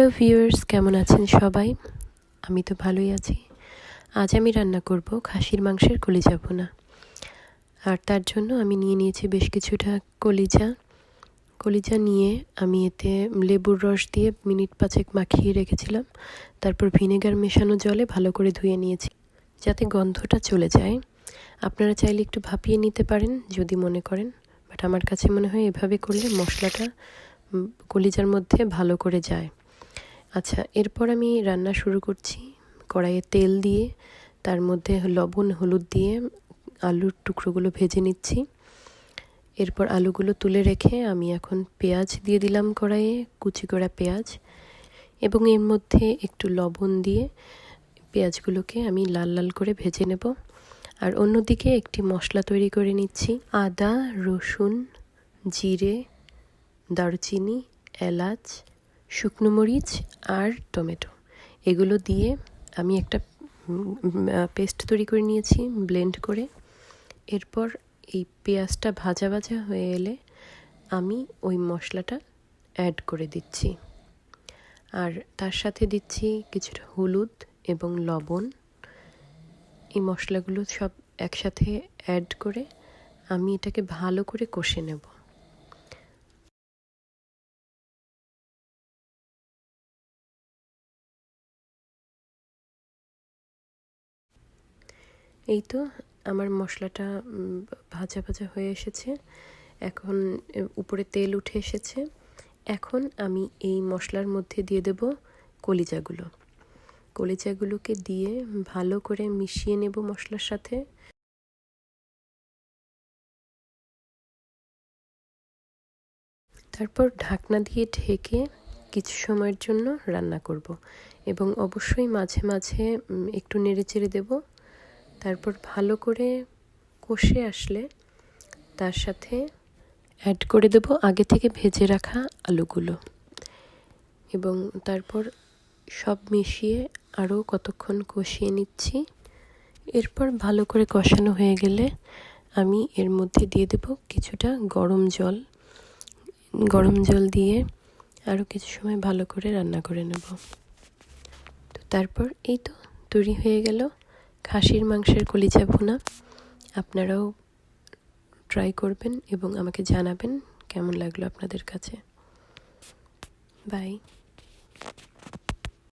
Hello viewers, কেমন আছেন সবাই? আমি তো ভালোই আছি। আজ আমি রান্না করব খাসির মাংসের কলিজা ভুনা। আর তার জন্য আমি নিয়েছি বেশ কিছুটা কলিজা নিয়ে আমি এতে লেবুর রস দিয়ে মিনিট 5 মাখিয়ে রেখেছিলাম। তারপর ভিনেগার মেশানো জলে ভালো করে ধুয়ে নিয়েছি যাতে গন্ধটা চলে যায়। আপনারা চাইলে একটু ভাপিয়ে নিতে পারেন যদি মনে করেন, বাট আমার কাছে মনে হয় এভাবে করলে মশলাটা কলিজার মধ্যে ভালো করে যায়। আচ্ছা, এরপর আমি রান্না শুরু করছি। কড়াইয়ে তেল দিয়ে তার মধ্যে লবণ হলুদ দিয়ে আলুর টুকরোগুলো ভেজে নিচ্ছি। এরপর আলুগুলো তুলে রেখে আমি এখন পেঁয়াজ দিয়ে দিলাম কড়াইয়ে, কুচি করা পেঁয়াজ, এবং এর মধ্যে একটু লবণ দিয়ে পেঁয়াজগুলোকে আমি লাল লাল করে ভেজে নেব। আর অন্যদিকে একটি মশলা তৈরি করে নিচ্ছি। আদা, রসুন, জিরে, দারুচিনি, এলাচ, শুকনো মরিচ আর টমেটো, এগুলো দিয়ে আমি একটা পেস্ট তৈরি করে নিয়েছি ব্লেন্ড করে। এরপর এই পেঁয়াজটা ভাজা ভাজা হয়ে এলে আমি ওই মশলাটা অ্যাড করে দিচ্ছি, আর তার সাথে দিচ্ছি কিছুটা হলুদ এবং লবণ। এই মশলাগুলো সব একসাথে অ্যাড করে আমি এটাকে ভালো করে কষে নেব। এই তো আমার মশলাটা ভাজা ভাজা হয়ে এসেছে, এখন উপরে তেল উঠে এসেছে। এখন আমি এই মশলার মধ্যে দিয়ে দেব কলিজাগুলোকে দিয়ে ভালো করে মিশিয়ে নেব মশলার সাথে। তারপর ঢাকনা দিয়ে ঢেকে কিছু সময়ের জন্য রান্না করব, এবং অবশ্যই মাঝে মাঝে একটু নেড়েচেড়ে দেব। তারপর ভালো করে কষে আসলে তার সাথে অ্যাড করে দেব আগে থেকে ভেজে রাখা আলুগুলো, এবং তারপর সব মিশিয়ে আরও কতক্ষণ কষিয়ে নিচ্ছি। এরপর ভালো করে কষানো হয়ে গেলে আমি এর মধ্যে দিয়ে দেব কিছুটা গরম জল দিয়ে আরও কিছু সময় ভালো করে রান্না করে নেব। তো তারপর এই তো তৈরি হয়ে গেল খাসির মাংসের কলিজা ভুনা। আপনারাও ট্রাই করবেন এবং আমাকে জানাবেন কেমন লাগলো আপনাদের কাছে। বাই।